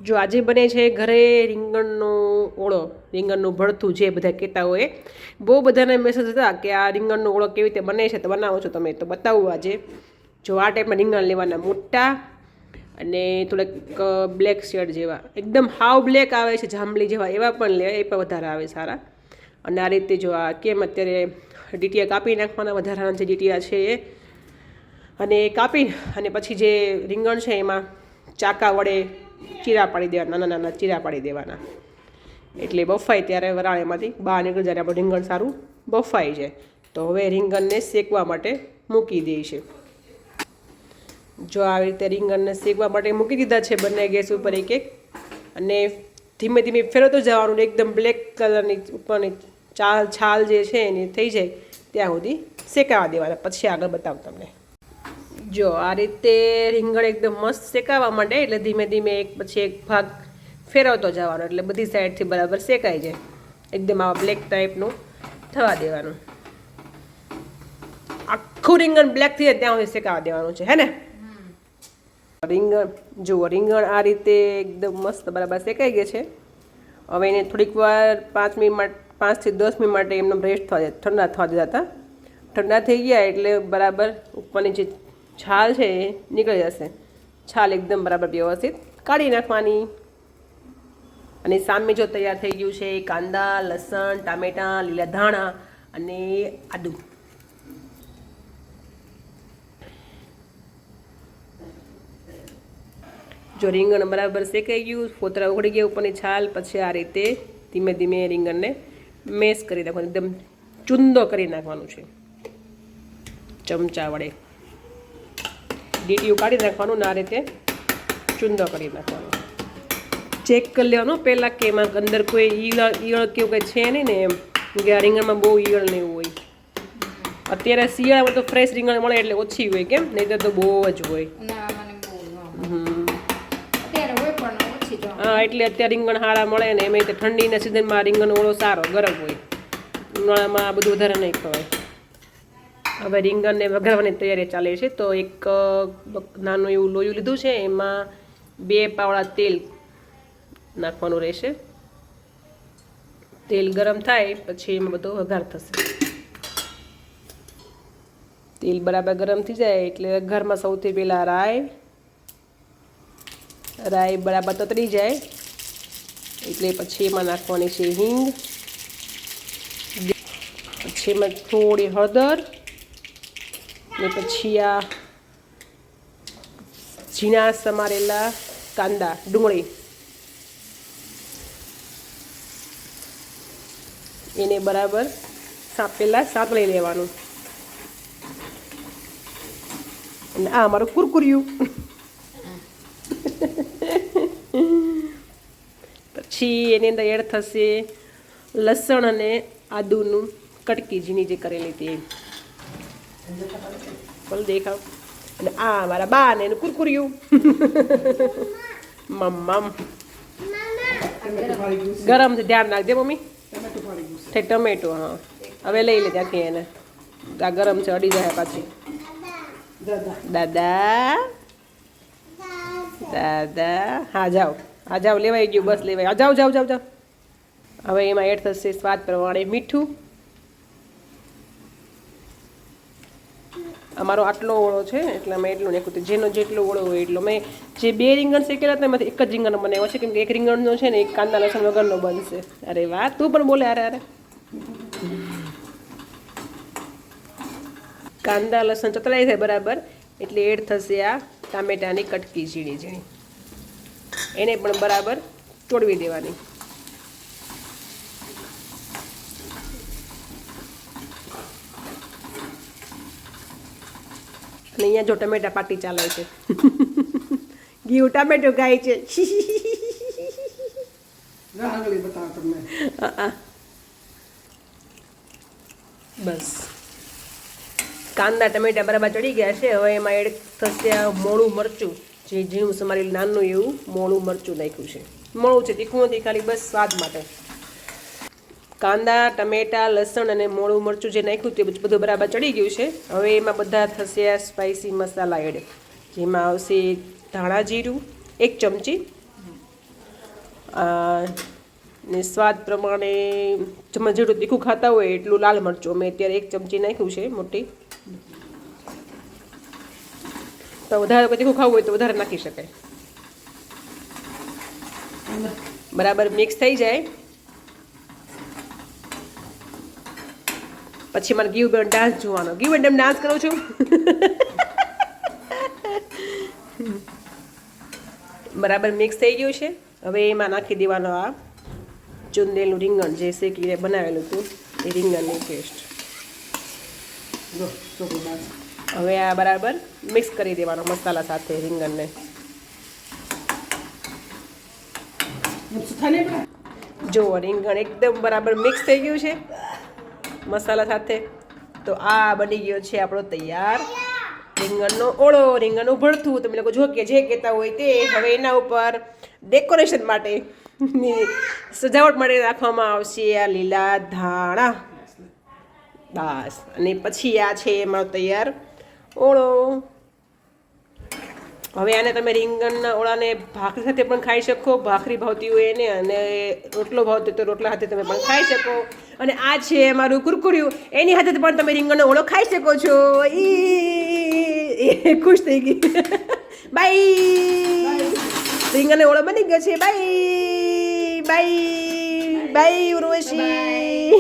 જો આજે બને છે ઘરે રીંગણનો ઓળો, રીંગણનું ભરથું જે બધા કહેતા હોય. બહુ બધાને મેસેજ હતા કે આ રીંગણનો ઓળો કેવી રીતે બને છે તો બનાવો છો તમે, તો બતાવું આજે. જો આ ટાઈપના રીંગણ લેવાના મોટા અને થોડાક બ્લેક શેડ જેવા, એકદમ હાવ બ્લેક આવે છે જાંબલી જેવા એવા પણ લે, એ પણ વધારે આવે સારા. અને આ રીતે જો આ કેમ અત્યારે ડીટીયા કાપી નાખવાના, વધારાના જે ડીટીયા છે એ, અને કાપી અને પછી જે રીંગણ છે એમાં ચાકા વડે ચીરા પાડી દેવાના, નાના નાના ચીરા પાડી દેવાના. એટલે બફાય ત્યારે વરાળેમાંથી બહાર નીકળી જાય, આપણું રીંગણ સારું બફાઈ જાય. તો હવે રીંગણને શેકવા માટે મૂકી દે છે. જો આવી રીતે રીંગણને શેકવા માટે મૂકી દીધા છે બંને ગેસ ઉપર એક એક, અને ધીમે ધીમે ફેરવતું જવાનું. એકદમ બ્લેક કલરની ઉપરની છાલ જે છે એની થઈ જાય ત્યાં સુધી શેકાવા દેવાના. પછી આગળ બતાવું તમને. જો આ રીતે રીંગણ એકદમ મસ્ત શેકાવા માંડે એટલે ધીમે ધીમે એક પછી એક ભાગ ફેરવતો જવાનો, એટલે બધી સાઈડથી બરાબર શેકાઈ જાય. એકદમ આવા બ્લેક ટાઈપનું થવા દેવાનું. આખું રીંગણ બ્લેક થઈ જાય ત્યાં સુધી શેકાવા દેવાનું છે, હે ને? રીંગણ જુઓ, રીંગણ આ રીતે એકદમ મસ્ત બરાબર શેકાઈ ગયા છે. હવે એને થોડીક વાર 5 થી 10 મિનિટ માટે એમને રેસ્ટ થવા દે, ઠંડા થવા દીધા હતા. ઠંડા થઈ ગયા એટલે બરાબર ઉપરની જે છાલ છે એ નીકળી જશે. છાલ એકદમ બરાબર વ્યવસ્થિત કાઢી નાખવાની. અને સામે જો તૈયાર થઈ ગયું છે કાંદા, લસણ, ટામેટાં, લીલા ધાણા અને આદુ. જો રીંગણ બરાબર શેકાઈ ગયું, ફોતરા ઉઘડી ગયા ઉપરની છાલ, પછી આ રીતે ધીમે ધીમે રીંગણને મેશ કરી નાખવાનું, એકદમ ચૂંદો કરી નાખવાનું છે ચમચા વડે. ડીટીયું કાઢી નાખવાનું ને આ રીતે ચૂંદો કરી નાખવાનો. ચેક કરી લેવાનું પહેલાં કે એમાં અંદર કોઈ ઈયળ કેવું કંઈ છે નહીં ને, એમ કે આ રીંગણમાં બહુ ઈયળ ને એવું હોય. અત્યારે શિયાળામાં તો ફ્રેશ રીંગણ મળે એટલે ઓછી હોય, કેમ નહીં તો બહુ જ હોય. હા, એટલે અત્યારે રીંગણ સારા મળે ને, એમ ઠંડીના સિઝનમાં રીંગણ ઓળો સારો ગરમ હોય. ઉનાળામાં આ બધું વધારે નહીં ખવાય. હવે રીંગણને વઘારવાની તૈયારી ચાલે છે. તો એક નાનું એવું લોયું લીધું છે, એમાં 2 પાવડા તેલ નાખવાનું રહેશે. તેલ ગરમ થાય પછી એમાં બધો વઘાર થશે. તેલ બરાબર ગરમ થઈ જાય એટલે વઘારમાં સૌથી પહેલાં રાઈ બરાબર તતરી જાય એટલે પછી એમાં નાખવાની છે હિંગ, પછી એમાં થોડી હળદર, ને પછી આ ઝીણા સમારેલા કાંદા, ડુંગળી, એને બરાબર પહેલાં સાંતળી લેવાનું. અને આ મારું કુરકુરિયું. પછી એની અંદર એડ થશે લસણ અને આદુનું કટકી ઝીણી જે કરેલી હતી. બોલ દેખાવ. અને આ મારા બા ને એનું કુરકુરિયું. મમ્મ ગરમ છે, ધ્યાન રાખજે મમ્મી. ટમેટો, હા હવે લઈ લે ત્યાંથી એને. આ ગરમ છે, અડી જાય પાછી. દાદા હા જાઓ, હા જાઓ, લેવાઈ ગયું, બસ લેવાય. જાઓ જાઓ જાઓ જાઓ. હવે એમાં એડ થશે સ્વાદ પ્રમાણે મીઠું. અમારો આટલો ઓળો છે એટલે મેં એટલું નાખ્યું. જેનો જેટલો ઓળો હોય એટલો. મેં જે 2 રીંગણ શેકેલા હતા એમાંથી એક જ રીંગણ બનાવ્યો છે, કેમ કે એક રીંગણનો છે ને એક કાંદા લસણ વગરનો બનશે. અરે વાહ, તું પણ બોલે. અરે કાંદા લસણ ચતળાઈ થાય બરાબર એટલે એડ થશે આ ટામેટાની કટકી ઝીણી ઝીણી. એને પણ બરાબર તોડવી દેવાની. અને અહીંયા જો ટમેટા પાટી ચાલે છે. ગીયું ટામેટો ગાય છે. બસ કાંદા ટમેટા બરાબર ચડી ગયા છે. હવે એમાં એડ થશે આ મોળું મરચું, જે ઝીણું સમારી નાનું એવું મોળું મરચું નાખ્યું છે. મોળું છે, તીખું નથી, ખાલી બસ સ્વાદ માટે. કાંદા, ટમેટા, લસણ અને મોળું મરચું જે નાખ્યું તે બધું બરાબર ચડી ગયું છે. હવે એમાં બધા થશે આ સ્પાઇસી મસાલા એડ, જેમાં આવશે ધાણા જીરું 1 ચમચી, ને સ્વાદ પ્રમાણે તમે જેટલું તીખું ખાતા હોય એટલું લાલ મરચું મેં અત્યારે 1 ચમચી નાખ્યું છે મોટી. તો વધારે તીખું ખાવું હોય તો વધારે નાખી શકાય. બરાબર મિક્સ થઈ જાય પછી મારે ગીવ બેન ડાન્સ જોવાનો. ગીવ બેન તમે ડાન્સ કરો છો? બરાબર મિક્સ થઈ ગયું છે. હવે એમાં નાખી દેવાનો આ ચૂંદેલું રીંગણ જે શેકીને બનાવેલું હતું એ રીંગણની પેસ્ટ. હવે આ બરાબર મિક્સ કરી દેવાનો મસાલા સાથે રીંગણને. જો રીંગણ એકદમ બરાબર મિક્સ થઈ ગયું છે મસાલા સાથે. તો આ બની ગયો છે આપણો તૈયાર રીંગણનો ઓળો, રીંગણનું ભરથું. તમે લોકો જો કે જે કહેતા હોય તે. હવે એના ઉપર ડેકોરેશન માટે સજાવટ માટે રાખવામાં આવશે આ લીલા ધાણા. બસ અને પછી આ છે એમાં તૈયાર ઓળો. હવે આને તમે રીંગણના ઓળાને ભાખરી સાથે પણ ખાઈ શકો. ભાખરી ભાવતી હોય એને, અને રોટલો ભાવતો હોય તો રોટલા સાથે તમે પણ ખાઈ શકો. અને આ છે મારું કુરકુરિયું, એની સાથે પણ તમે રીંગણનો ઓળો ખાઈ શકો છો. એ ખુશ થઈ ગઈ. બાય. રીંગણનો ઓળો બની ગયો છે. Bye bye bye Urvashi.